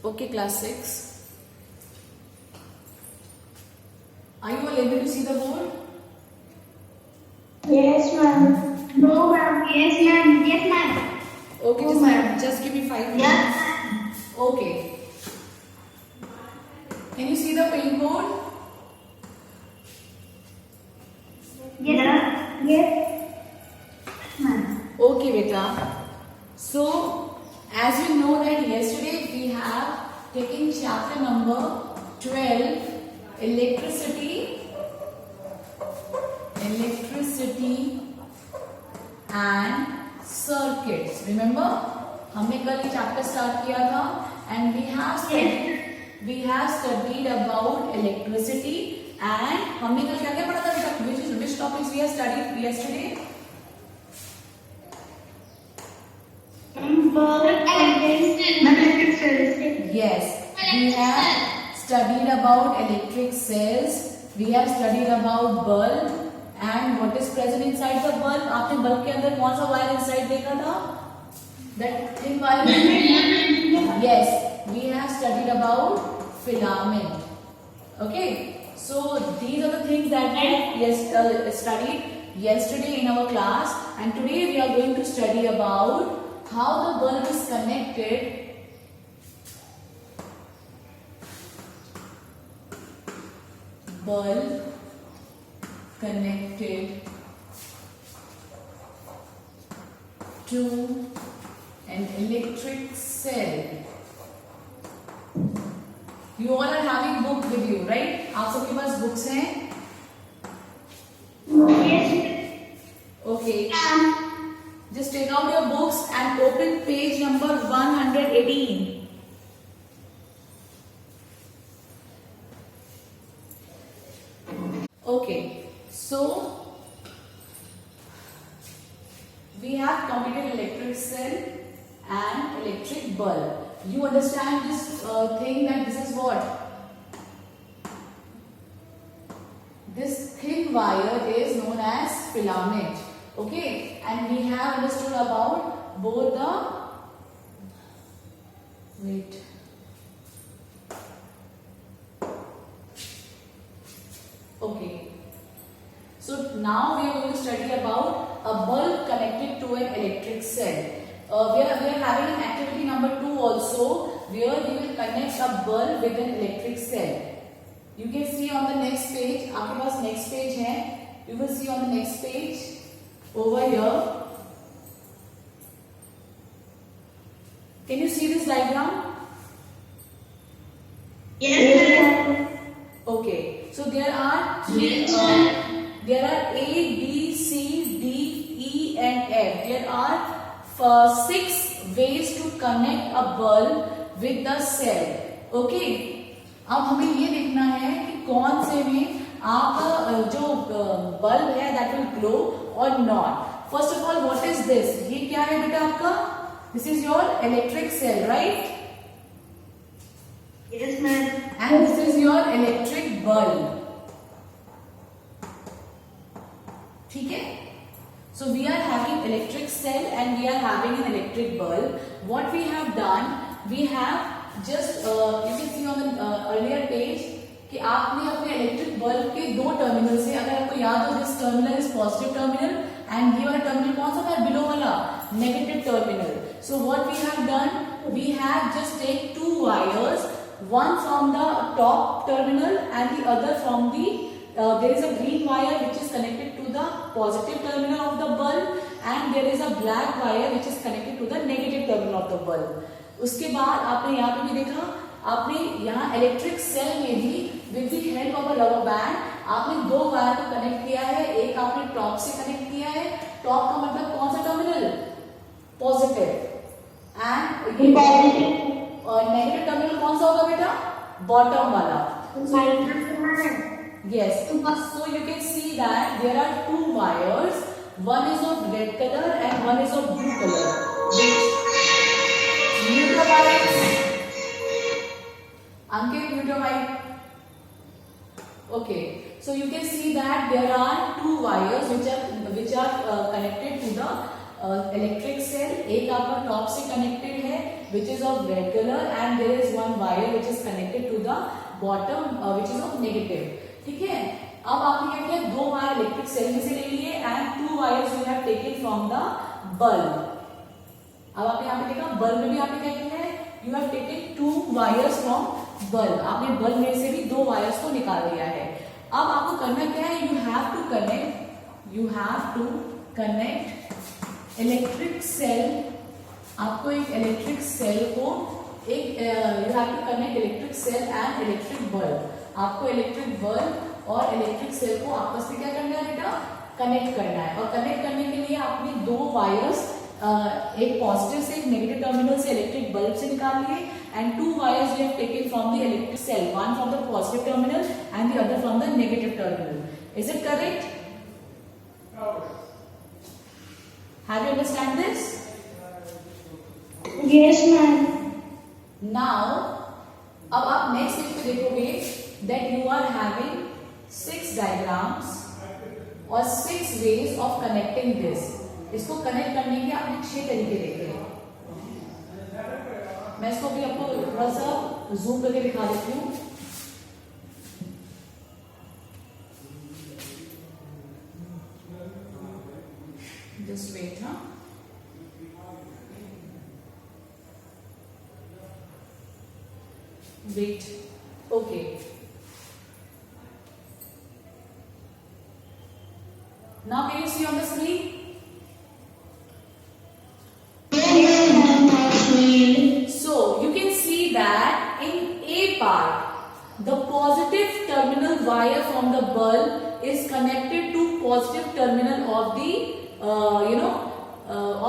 Okay, class 6. Are you all able to see the board? Yes, ma'am. No, ma'am. Yes, ma'am. Yes, ma'am. Okay, No, ma'am. just give me 5 Yes, minutes. ma'am. Okay. Can you see the paint board? Yes. Yes, ma'am. Okay, beta. So, as you know that yesterday we have taken chapter number 12, electricity and circuits. Remember? हमने कल ये chapter start किया था and we have studied about electricity and हमने कल क्या क्या पढ़ा था बेटा? Which topics we have studied yesterday? Yes, we have studied about electric cells. We have studied about bulb and what is present inside the bulb. आपने bulb के अंदर कौन सा wire inside देखा था? That thin wire. Yes, we have studied about filament. Okay, so these are the things that we studied yesterday in our class, and today we are going to study about how the bulb is connected to an electric cell. You all are having book with you, right? आप सबके पास books हैं? Okay. Just take out your books and open page number 118. Okay, so we have completed electric cell and electric bulb. You understand this thing that this is what? This thin wire is known as filament. Okay, and we have understood about both the Okay, so now we are going to study about a bulb connected to an electric cell. We are having an activity number 2 also, where we will connect a bulb with an electric cell. You can see on the next page. आपके पास next page है. You will see on the next page over here. Can you see this diagram? Yes. Okay, so there are A, B, C, D, E and F. There are 6 ways to connect a bulb with the cell. Okay, अब हमें ये देखना है कि कौन से में आपका जो बल्ब है that will glow or not. First of all, what is this? ये क्या है बेटा आपका? This is your electric cell, right? Yes, ma'am. And this is your electric bulb. ठीक है? So we are having electric cell and we are having an electric bulb. What we have done, we have just you can see on the earlier page कि आपने अपने electric bulb के 2 terminal से, अगर आपको याद हो, this terminal is positive terminal and ये वाला टर्मिनल कौन सा था? बिलो वाला negative terminal. So what we have done, we have just take 2 wires, one from the top terminal and the other from the there is a green wire which is connected to the positive terminal of the bulb and there is a black wire which is connected to the negative terminal of the bulb. उसके बाद आपने यहाँ पे भी देखा, आपने यहाँ electric cell में भी with the help of a rubber band आपने 2 वायर को कनेक्ट किया है. एक आपने टॉप से कनेक्ट किया है. टॉप का मतलब कौन सा टर्मिनल? पॉजिटिव. एंड और नेगेटिव टर्मिनल कौन सा होगा बेटा? बॉटम वाला. Yes. So you can see that there are 2 wires. One is of red color and one is of blue color. Mute the mics. Ankit, mute your mic. Okay. So you can see that there are 2 wires which are connected to the electric cell. एक आपका top से connected है which is of red color and there is one wire which is connected to the bottom which is of negative. ठीक है, अब आपने क्या किया, 2 वायर इलेक्ट्रिक सेल में से ले लिए and 2 wires you have taken from the bulb. अब आपने यहाँ पे देखा बल्ब में भी आपने क्या किया है, you have taken 2 wires from bulb. आपने बल्ब में से भी 2 वायर्स को निकाल दिया है. अब आपको करना क्या है, you have to connect electric cell. आपको एक इलेक्ट्रिक सेल को एक you have to connect electric cell and electric bulb. आपको इलेक्ट्रिक बल्ब और इलेक्ट्रिक सेल को आपस में क्या करना है बेटा, कनेक्ट करना है. और कनेक्ट करने के लिए आपने 2 वायर्स एक पॉजिटिव से एक नेगेटिव टर्मिनल से इलेक्ट्रिक बल्ब से निकाल लिए and 2 wires you have taken from the electric cell, one from the positive terminal and the other from the negative terminal. Is it correct? Have you understand this? Yes, ma'am. Now अब आप next page पे देखोगे that you are having 6 diagrams और 6 ways of connecting this. इसको connect करने के आपने 6 तरीके देखे हैं. मैं इसको भी आपको थोड़ा सा जूम करके दिखा देती हूँ. Just wait. हाँ, wait. Okay. Now can you see on the screen? So you can see that in A part, the positive terminal wire from the bulb is connected to positive terminal of the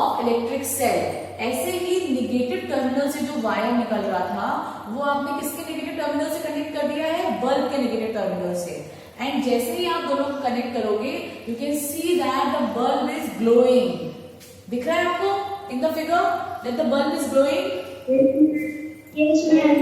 of electric cell. ऐसे ही negative terminal से जो wire निकल रहा था वो आपने किसके negative terminal से कनेक्ट कर दिया है, बल्ब के निगेटिव टर्मिनल से. एंड जैसे ही आप दोनों को कनेक्ट करोगे you can see that the bulb is glowing. दिख रहा है आपको in the figure that the bulb is glowing? Yes, ma'am.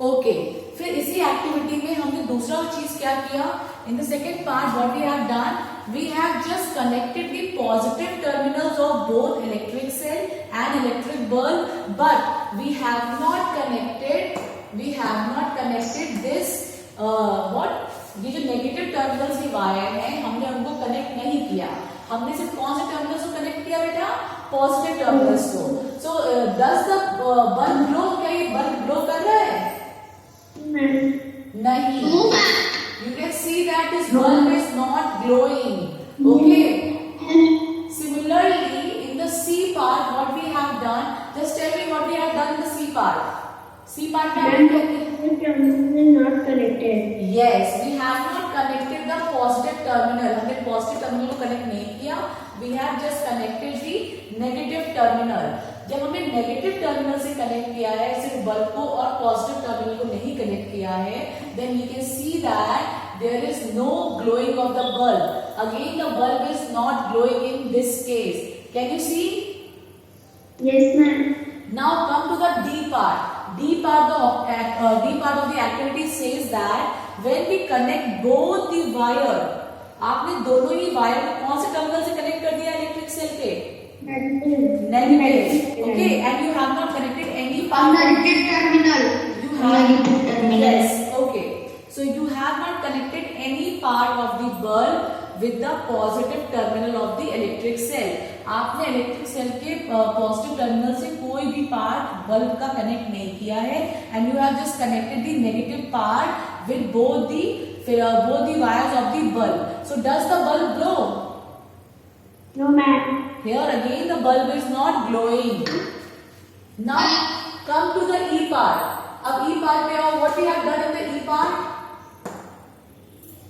Okay, फिर इसी एक्टिविटी में हमने दूसरा चीज क्या किया, in the second part what we have done, we have just connected the positive terminals of both electric cell and electric bulb, but we have not connected this ये जो नेगेटिव टर्मिनल्स की wire है हमने उनको connect नहीं किया. हमने सिर्फ कौन से टर्मिनल्स को कनेक्ट किया बेटा, पॉजिटिव टर्मिनल्स को. So does the bulb glow? क्या ये बल्ब ग्लो कर रहा है? नहीं. You can see that this bulb is not glowing. Okay. Similarly, in the C part, what we have done? Just tell me what we have done in the C part. C part में हमने क्या किया? Not connected. Yes, we have not connected the positive terminal. हमने positive terminal को connect नहीं किया. We have just connected the negative terminal. जब हमने नेगेटिव टर्मिनल से कनेक्ट किया है सिर्फ बल्ब को और पॉजिटिव टर्मिनल को नहीं कनेक्ट किया है, then you can see that there is no glowing of the bulb. Again the bulb is not glowing in this case. Can you see? Yes, ma'am. Now come to the D part. D part of the activity says that when we connect both the wire, आपने दोनों ही wire को कौन से terminal से connect कर दिया electric cell के? Negative. Okay, and you have not connected any part. Negative terminal. You have. Negative terminal. Yes. Okay. So you have not connected any part of the bulb with the positive terminal of the electric cell. आपने electric cell के positive terminal से कोई भी part bulb का connect नहीं किया है and you have just connected the negative part with both the wires of the bulb. So does the bulb glow? No, ma'am. Here again the bulb is not glowing. Now come to the E part. अब E part पे आओ. What we have done in the E part?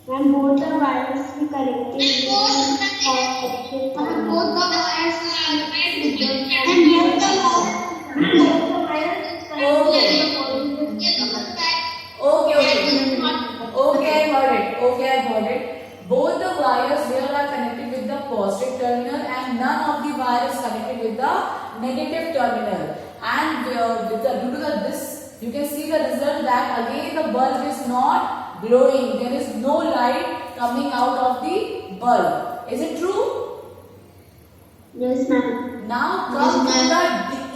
When both the wires are connected, both the wires are connected, and both the wires Okay, I got it. Both the wires here are connected with the positive terminal and none of the wires is connected with the negative terminal. And due to this, you can see the result that again the bulb is not glowing. There is no light coming out of the bulb. Is it true? Yes, ma'am. Now come to the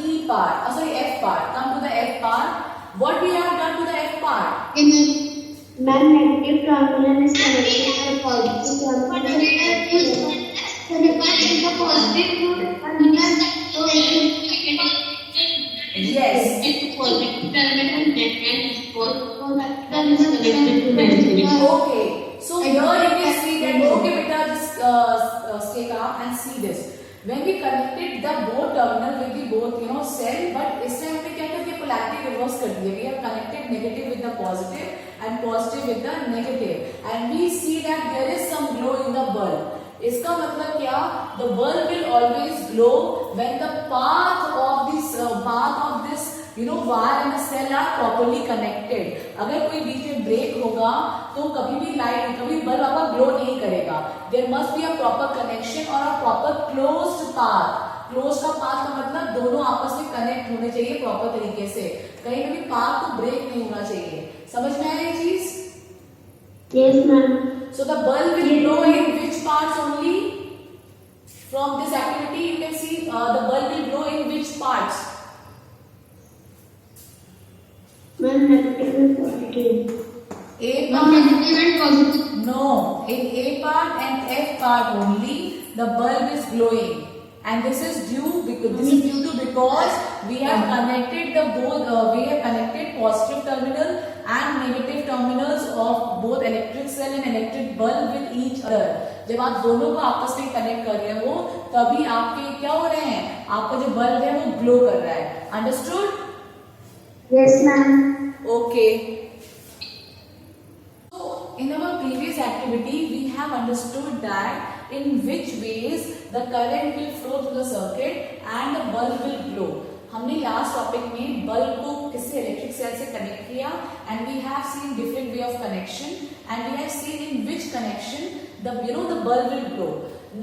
E part. F part. Come to the F part. What we have done to the F part? Ma'am, negative terminal is connected to the positive terminal. But there is the positive Yes. Okay. So here you can see that. Okay, beta, just stay calm and see this. When we connected the both terminal with the both cell, but इस time पे क्या करते हैं, polarity reverse कर दिए. We have connected negative with the positive and positive with the negative, and we see that there is some glow in the bulb. इसका मतलब क्या? The bulb will always glow when the path of this wire and the cell are properly connected. अगर कोई बीच में break होगा तो कभी भी बल्ब आपका ग्लो नहीं करेगा. There must be a proper connection or a proper closed path. Close का पाथ का मतलब दोनों आपस में कनेक्ट होने चाहिए प्रॉपर तरीके से. कहीं भी पाथ तो ब्रेक नहीं होना चाहिए. समझ में आया ये चीज? Yes, ma'am. So the bulb will glow in which parts only? From this activity you can see the bulb will glow in which parts? Ma'am, negative and positive. A part. Negative and positive. No, in A part and F part only the bulb is glowing, and this is due to because we have connected we have connected positive terminal and negative terminals of both electric cell and electric bulb with each other. जब आप दोनों को आपस में connect कर रहे हो तभी आपके क्या हो रहे हैं, आपका जो बल्ब है वो ग्लो कर रहा है. Understood? Yes, ma'am. Okay. So in our previous activity we have understood that in which ways the current will flow through the circuit and the bulb will glow. हमने लास्ट टॉपिक में bulb को किसी electric cell से connect किया and we have seen different way of connection and we have seen in which connection the bulb will glow.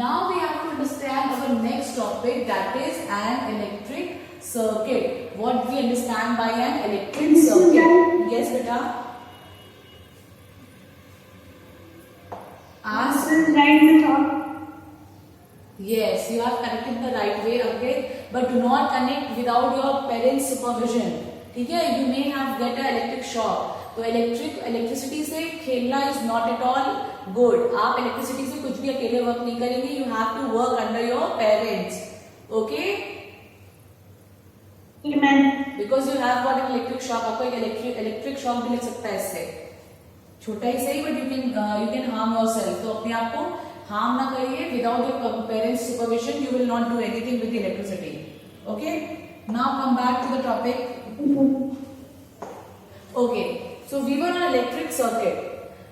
Now we have to understand our next topic that is an electric circuit. What we understand by an electric circuit? Yes, beta. Ask. Right method. Yes, you have connected the right way, okay. But do not connect without your parents' supervision. ठीक है? You may have get a electric shock. तो electricity से खेलना is not at all good. आप electricity से कुछ भी अकेले वर्क नहीं करेंगे. You have to work under your parents. Okay? Amen. Because you have got an electric shock. आपको एक electric shock भी लग सकता है इससे. छोटा ही सही, but you can harm yourself. तो अपने आप को harm ना करिए. Without your parents' supervision, you will not do anything with the electricity. Okay? Now come back to the topic. Okay. So we were on electric circuit.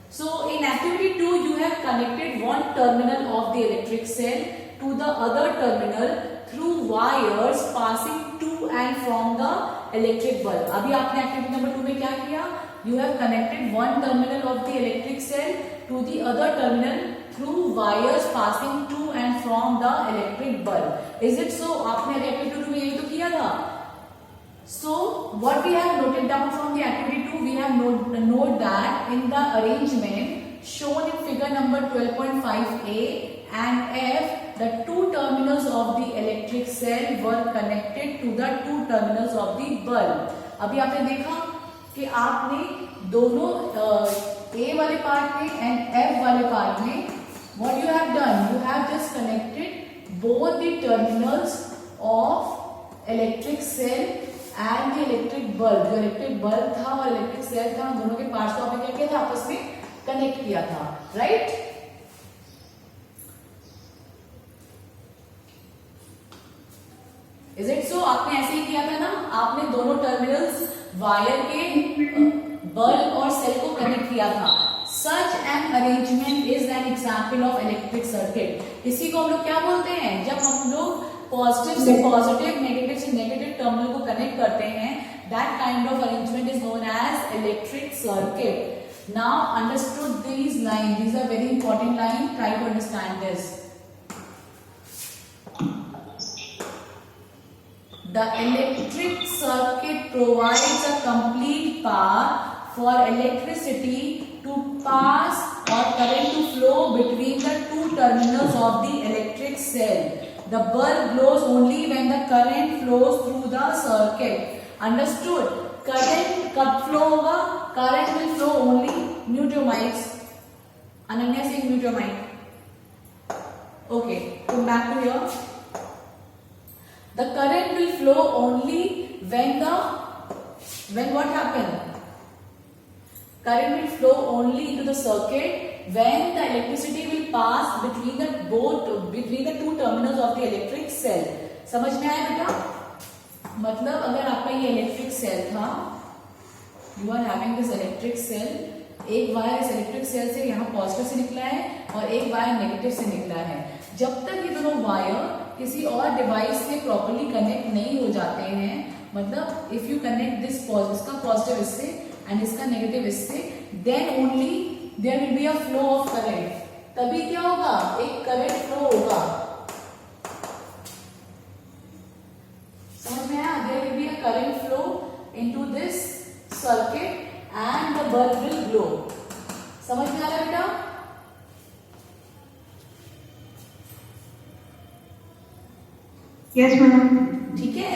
So in activity 2, you have connected one terminal of the electric cell to the other terminal through wires passing to and from the electric bulb. अभी आपने activity number 2 में क्या किया? You have connected one terminal of the electric cell to the other terminal through wires passing to and from the electric bulb. Is it so? आपने activity 2 में यही तो किया था. So what we have noted down from the activity 2, we have note that in the arrangement shown in figure number 12.5a and F, the two terminals of the electric cell were connected to the two terminals of the bulb. अभी आपने देखा कि आपने दोनों A वाले part में and F वाले part में what you have done, you have just connected both the terminals of electric cell and the electric bulb. जो electric bulb था और electric cell था, दोनों के पार्ट्स को आपने क्या किया था, आपस में कनेक्ट किया था, राइट? Is it so? आपने ऐसे ही किया था ना. आपने दोनों टर्मिनल्स वायर के बल्ब और सेल को कनेक्ट किया था. Such an arrangement is an example of electric circuit. इसी को हम लोग क्या बोलते हैं? जब हम लोग पॉजिटिव से पॉजिटिव, नेगेटिव से नेगेटिव टर्मिनल को कनेक्ट करते हैं, that kind of arrangement is known as electric circuit. Now understood these lines. These are very important lines. Try to understand this. The electric circuit provides a complete path for electricity to pass or current to flow between the two terminals of the electric cell. The bulb glows only when the current flows through the circuit. Understood? Current कब flow होगा? Current will flow only, mute your mics, Ananya Singh mute your mic. Okay, come back to here. The current will flow only when what happen? Current will flow only into the circuit when the electricity will pass between the two terminals of the electric cell. समझ में आया बेटा? मतलब अगर आपका ये electric cell था, you are having this electric cell, एक वायर इस इलेक्ट्रिक सेल से यहाँ पॉजिटिव से निकला है और एक वायर नेगेटिव से निकला है. जब तक ये दोनों वायर किसी और डिवाइस से प्रॉपर्ली कनेक्ट नहीं हो जाते हैं, मतलब इफ यू कनेक्ट दिस इसका पॉजिटिव इससे एंड इसका नेगेटिव इससे, then only there will be a flow of current. तभी क्या होगा? एक करंट फ्लो होगा. समझ में आया? There will be a current flow into this circuit and the bulb will glow. समझ में आ रहा है बेटा? Yes madam. ठीक है,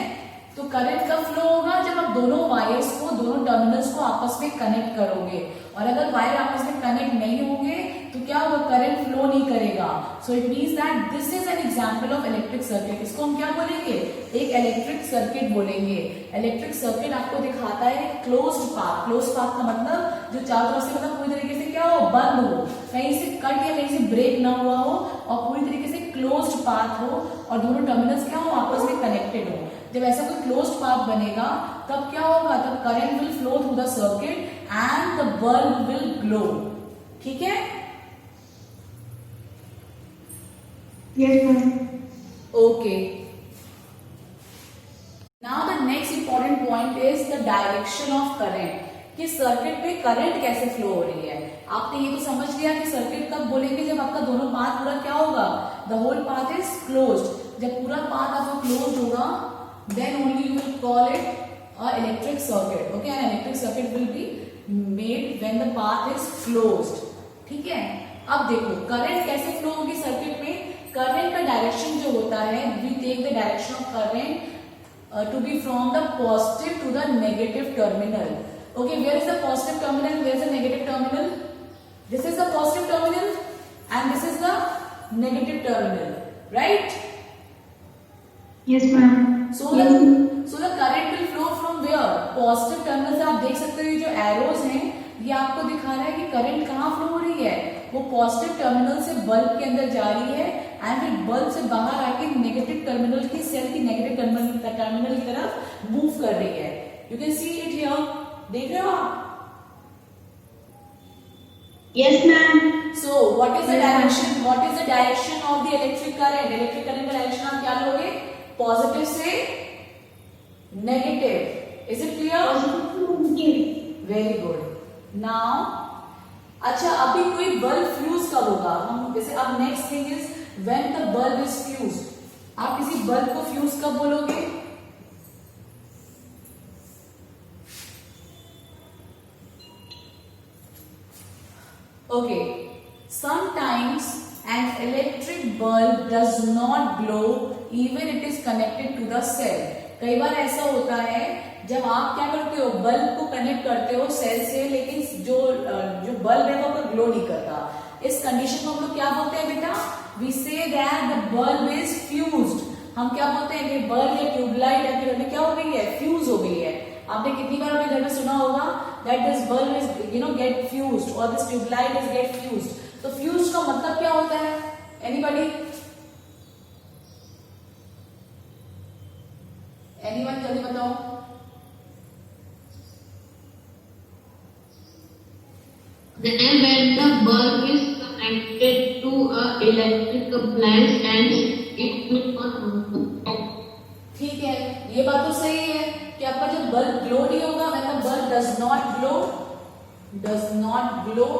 तो करंट कब फ्लो होगा? जब आप दोनों वायर्स को, दोनों टर्मिनल्स को आपस में कनेक्ट करोगे. और अगर वायर आपस में कनेक्ट नहीं होंगे तो क्या होगा? करंट फ्लो नहीं करेगा. So it means that this is an example of electric circuit. इसको हम क्या बोलेंगे? एक इलेक्ट्रिक सर्किट बोलेंगे. इलेक्ट्रिक सर्किट आपको दिखाता है क्लोज्ड पाथ. क्लोज्ड पाथ का मतलब जो चारों तरफ से मतलब पूरी तरीके से क्या हो? बंद हो, कहीं से कट या कहीं से ब्रेक ना हुआ हो और पूरी तरीके से क्लोज्ड पाथ हो और दोनों टर्मिनल्स क्या हो? आपस में कनेक्टेड हो. जब ऐसा कोई क्लोज्ड पाथ बनेगा तब क्या होगा? तब current will flow through the circuit and the bulb will glow. ठीक है? Yes madam. Okay. Now the next important point is the direction of current. कि सर्किट में करंट कैसे फ्लो हो रही है. आपने ये तो समझ लिया कि सर्किट कब बोलेंगे? जब आपका दोनों पाथ पूरा क्या होगा? The whole path is closed. जब पूरा पाथ आपका क्लोज्ड होगा then only you will call it a electric circuit. Okay, an electric circuit will be made when the path is closed. ठीक है? अब देखो करंट कैसे फ्लो होगी सर्किट में. करंट का डायरेक्शन जो होता है, we take the direction of current to be from the positive to the negative terminal. Okay, where is the positive terminal? Where is the negative terminal? This is the positive terminal and this is the negative terminal, right? Yes madam. So the current will flow from where? Positive terminal से. आप देख सकते हो ये जो arrows हैं ये आपको दिखा रहा है कि करंट कहाँ फ्लो हो रही है. वो पॉजिटिव टर्मिनल से बल्ब के अंदर जा रही है एंड फिर बल्ब से बाहर आके नेगेटिव टर्मिनल की सेल की नेगेटिव टर्मिनल की तरफ मूव कर रही है. You can see it here. देख रहे हो आप? Yes ma'am. So what is the direction? What is the direction of the electric current? Electric current का डायरेक्शन आप क्या लोगे? पॉजिटिव से negative. Is it clear? Very good. Now अच्छा, अभी कोई बल्ब फ्यूज कब होगा? हम जैसे अब next thing is when the bulb is fuse. आप किसी बल्ब को फ्यूज कब बोलोगे? Okay. Sometimes an electric bulb does not glow even it is connected to the cell. कई बार ऐसा होता है जब आप क्या करते हो? बल्ब को कनेक्ट करते हो सेल से, लेकिन जो बल्ब है वो ग्लो नहीं करता. इस कंडीशन को हम लोग क्या बोलते हैं बेटा? We say that the bulb is fused. हम क्या बोलते हैं कि बल्ब या ट्यूबलाइट आपके घर में क्या हो गई है? फ्यूज हो गई है. आपने कितनी बार अपने घर में सुना होगा that this bulb is get fused और this tube light is get fused. तो फ्यूज का मतलब क्या होता है? एनीबॉडी? एनीवन जल्दी बताओ. Then when the bulb is connected to a electric appliance and it will not. ठीक है, ये बात तो सही है कि आपका जब बल्ब ग्लो नहीं होगा, when the bulb does not glow,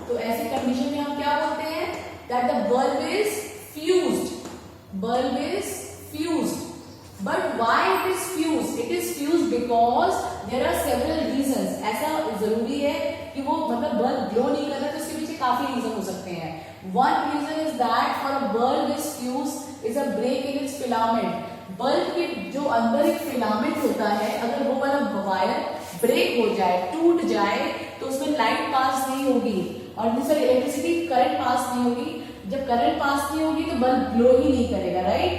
तो ऐसी कंडीशन में हम क्या बोलते हैं? that the bulb is fused. Bulb is fused. But why it is fused? It is fused because there are several reasons. ऐसा जरूरी है कि वो मतलब बल्ब ग्लो नहीं कर रहा, तो इसके पीछे काफी रीजन हो सकते हैं. One reason is that for a bulb is fused is a break in its filament. Bulb के जो अंदर एक फिलामेंट होता है, अगर वो वाला वायर ब्रेक हो जाए, टूट जाए, तो उसमें लाइट पास नहीं होगी और सॉरी इलेक्ट्रिसिटी करंट पास नहीं होगी। जब करंट पास नहीं होगी तो बल्ब ग्लो ही नहीं करेगा, right?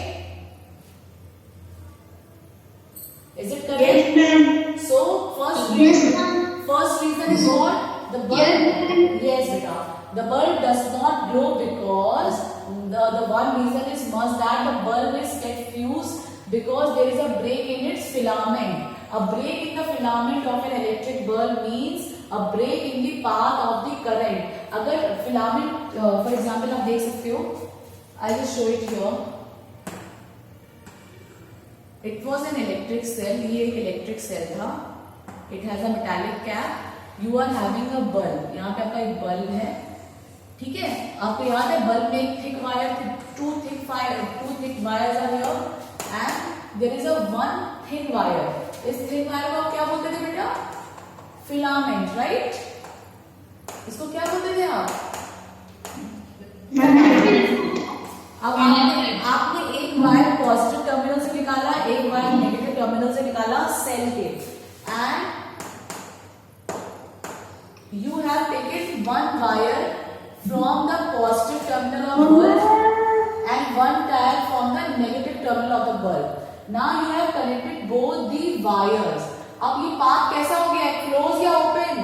Is it correct? So first reason is what? The bulb, yes beta, the bulb does not glow because the one reason is must that the bulb is get fused because there is a break in its filament. A break in the filament of an electric bulb means a break in the path of the current. अगर filament for example आप देख सकते हो, I'll just show it here. It was an electric cell. ये एक electric cell था. It has a metallic cap. You are having a bulb. यहाँ पे आपका एक बल्ब है, ठीक है? आपको याद है बल्ब में एक thick wire, two thick wires are here, and there is a one thin wire. इस thin wire को आप क्या बोलते थे बेटा? Filament, right? इसको क्या बोलते थे आप? अब आपने एक वायर पॉजिटिव टर्मिनल से निकाला, एक वायर नेगेटिव टर्मिनल से निकाला सेल के, and you have taken one wire from the positive terminal of bulb and one tire from the negative terminal of the bulb. Now you have connected both the wires. अब ये path कैसा हो गया? Close या open?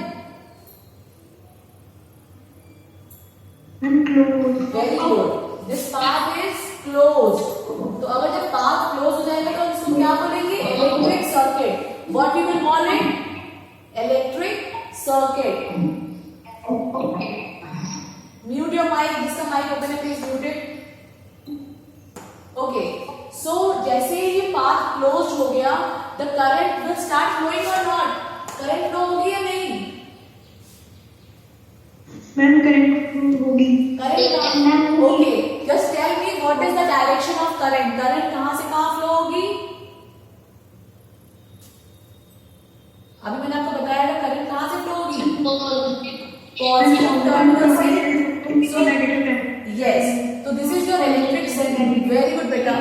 Very good. This path is closed. तो अगर जब path close हो जाएगा तो इसको क्या बोलेंगे? Electric circuit. What we will call it? Electric circuit. Mute your mic. जिसका mic open है please mute it. Okay. So जैसे ही ये path closed हो गया, the current will start flowing or not? Current flow होगी या नहीं? मैम करंट होगी। Current okay. Just tell me what is the direction of current? Current कहाँ से कहाँ flow होगी? अभी मैंने आपको बताया था करंट कहाँ से फ्लो होगी? पॉजिटिव टर्मिनल से। सो यस, तो this is your electric cell. Very good बेटा.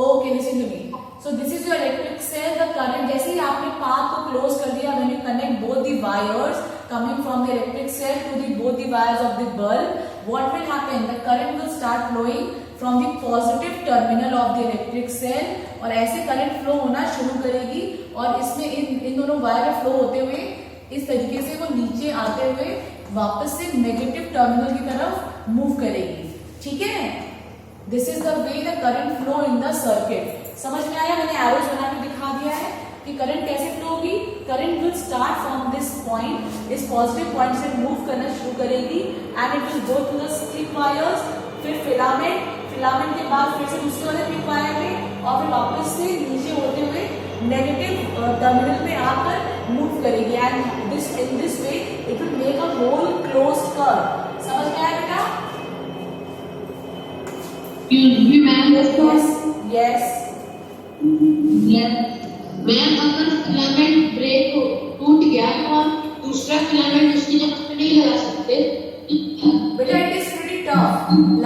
Okay listen to me. So this is your electric cell. The current जैसे ही आपने पाथ को क्लोज कर दिया, when you connect both the wires coming from the electric cell to the both the wires of the bulb, what will happen? The current will start flowing from the positive terminal of the electric cell और ऐसे current flow होना शुरू करेगी और इसमें इन दोनों wire flow होते हुए इस तरीके से वो नीचे आते हुए वापस से नेगेटिव टर्मिनल की तरफ मूव करेगी, ठीक है? This is the way the current flow in the circuit. समझ में आया? मैंने एरोज बना के दिखा दिया है कि करंट कैसे फ्लो होगी. Current will start from this point, इस पॉजिटिव पॉइंट से मूव करना शुरू करेगी and it will go to the thick wires, फिर फिलामेंट के बाद फिर से दूसरे वाले थिक वायर में और फिर वापस से नीचे होते हुए नेगेटिव टर्मिनल में आकर मूव करेगी and this in this way it will make a whole closed curve. समझ में आया बेटा? यस. मैम अगर फिलामेंट ब्रेक हो टूट गया तो आप दूसरा फिलामेंट उसकी जगह पे नहीं लगा सकते? बेटा इट इज प्रीटी टफ.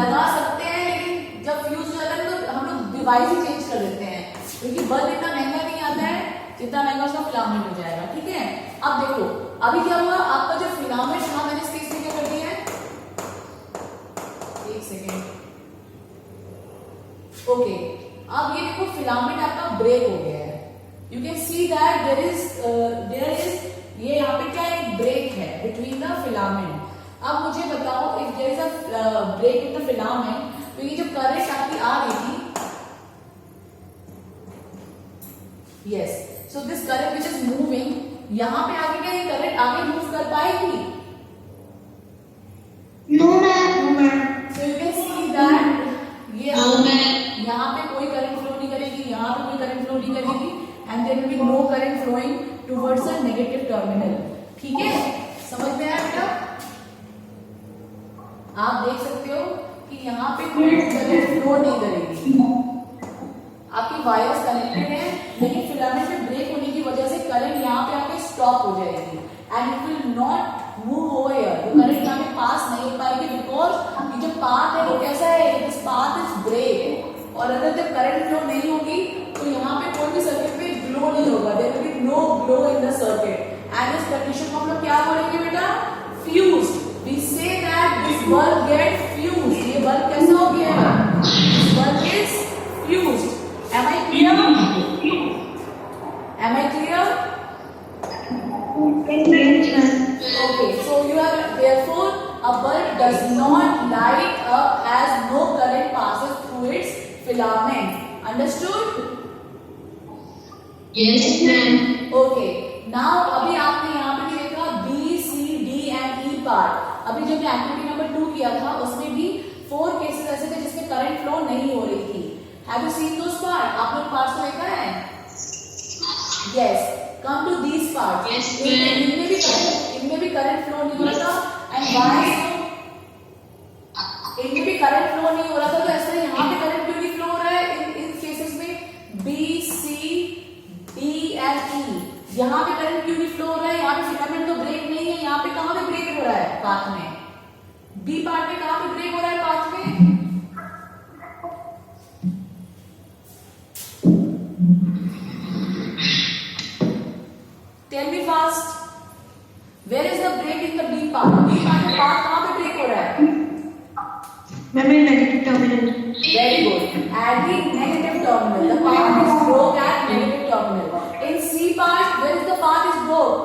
लगा सकते हैं लेकिन जब फ्यूज हो जाता है तो हम लोग डिवाइस ही चेंज कर देते हैं क्योंकि बल्ब इतना महंगा नहीं आता है जितना महंगा उसका फिलामेंट हो जाएगा, ठीक है? अब देखो अभी क्या हुआ, आपका जो फिलामेंट था मैंने इसके इसमें क्या कर दिया है, एक सेकेंड. ओके, अब ये देखो फिलामेंट आपका ब्रेक हो गया है. You can see that there is ये यहाँ पे क्या एक ब्रेक है बिटवीन द फिलामेंट. अब मुझे बताओ if there is a break in the filament, तो ये जो करंट आपकी आ रही थी, yes, so this current which is moving, यहाँ पे आगे क्या ये करंट आगे मूव कर पाएगी? No ma'am. So you can see that ये यहाँ पे कोई करंट फ्लो नहीं करेगी, यहाँ पे कोई करंट फ्लो नहीं करेगी and there will be no current flowing towards a negative terminal. ठीक है, समझ में आया बेटा? आप देख सकते हो कि यहाँ पे कोई करंट फ्लो नहीं करेगी. आपकी वायर्स कनेक्टेड है लेकिन फिलामेंट में ब्रेक होने की वजह से करंट यहाँ पे आके स्टॉप हो जाएगी and it will not move over here. वो करंट यहाँ पे पास नहीं हो पाएगी बिकॉज ये जो पाथ है वो कैसा है, दिस पाथ इज ब्रेक. और अगर जब करंट फ्लो नहीं होगी तो यहाँ पे कोई भी सर्किट में ग्लो नहीं होगा, there will be glow in the circuit. And इस condition को हम लोग क्या बोलेंगे बेटा? Fused. We say that this bulb get fused. ये bulb कैसा हो गया है? This bulb is fused. Am I clear? Am I clear? Okay, so you have therefore a bulb does not light up as no current passes through its filament. Understood? Yes, ma'am. Okay. Now अभी आपने यहाँ पे भी देखा B, C, D and E part. अभी जब मैं activity number 2 किया था उसमें भी 4 केसेस ऐसे थे जिसमें करंट फ्लो नहीं हो रही थी. Have you seen those part? आप लोग पार्ट्स को देखा है? Yes. Come to these parts. Yes, ma'am. इनमें भी करंट फ्लो नहीं हो रहा था. And why? इनमें भी करंट फ्लो नहीं हो रहा था तो ऐसे यहाँ पे करंट क्यों नहीं फ्लो हो रहा है? इन केसेस में B, C, D and E. यहाँ पे करंट क्यों नहीं फ्लो हो रहा है? यहाँ पे फिलामेंट तो ब्रेक नहीं है. यहाँ पे कहाँ पे ब्रेक हो रहा है? पाथ में. B पार्ट में कहाँ पे ब्रेक हो रहा है? पाथ में. Tell me fast. Where is the break in the B part? B part में पाथ कहाँ पे ब्रेक हो रहा है? Ma'am negative terminal. Very good. At the negative terminal, the path is broke at negative terminal. In C part, where is the path is broke?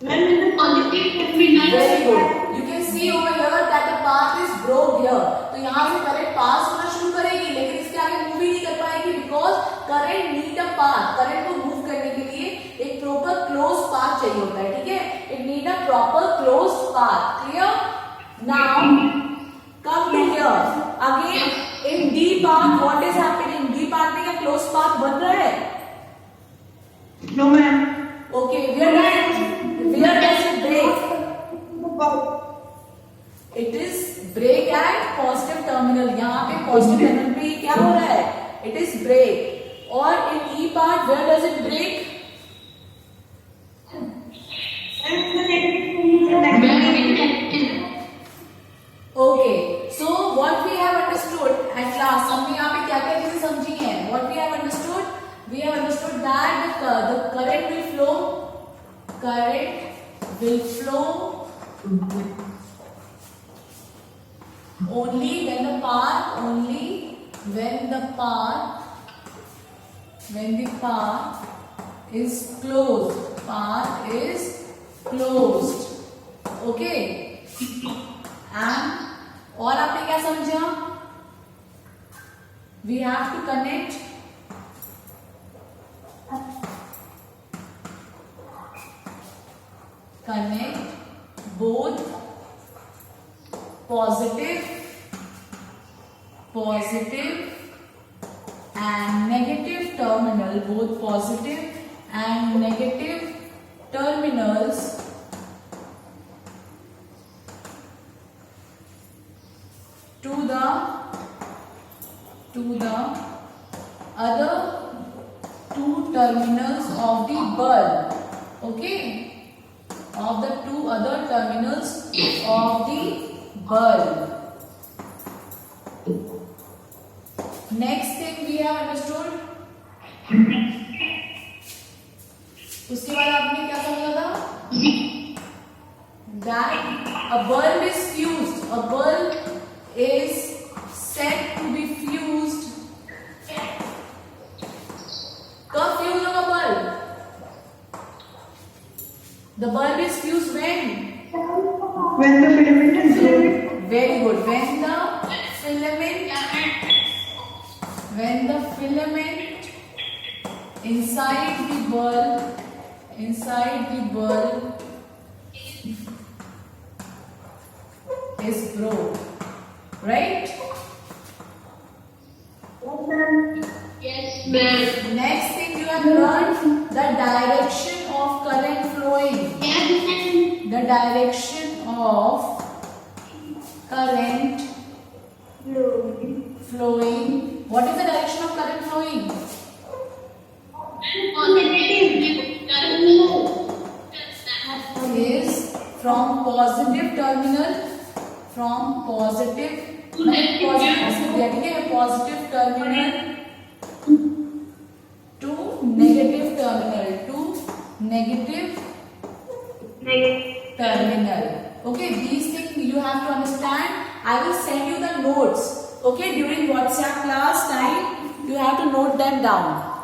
Ma'am in the positive terminal. Very good. You can see over here that the path is broke here. तो यहाँ से current pass होना शुरू करेगी, लेकिन इसके आगे move ही नहीं कर पाएगी because current need a path. Current को मूव करने के लिए एक प्रॉपर क्लोज पाथ चाहिए होता है. ठीक है? It need a proper closed path. Clear? Now come to here. Again in D part, what is happening? D part में क्या closed path बन रहा है? No ma'am. Okay, where does it break? It is break at positive terminal. यहाँ पे positive terminal पे क्या हो रहा है? It is break. और in E part, where does it break? Okay. So what we have understood at last, हमने यहाँ पे क्या क्या चीजें समझी हैं? What we have understood? We have understood that the current will flow. Current will flow only when the path is closed. Path is closed. Okay. And और आपने क्या समझा? We have to connect both positive and negative terminal, both positive and negative terminals to the other two terminals of the bulb. Okay, of the two other terminals of the bulb. Next thing we have understood. उसके बाद आपने क्या समझा था? That a bulb is fused. A bulb is said to be fused. कब fuse होगा bulb? The bulb is fused when? When the filament is broken. Very good. When the filament inside the bulb is broke, right? Yes, ma'am. Next thing you have learned the direction of current flowing. The direction of current flowing. What is the direction of current flowing? Is from positive terminal, positive terminal to terminal to negative terminal. Okay, these things you have to understand. I will send you the notes. Okay, during WhatsApp class time, you have to note them down.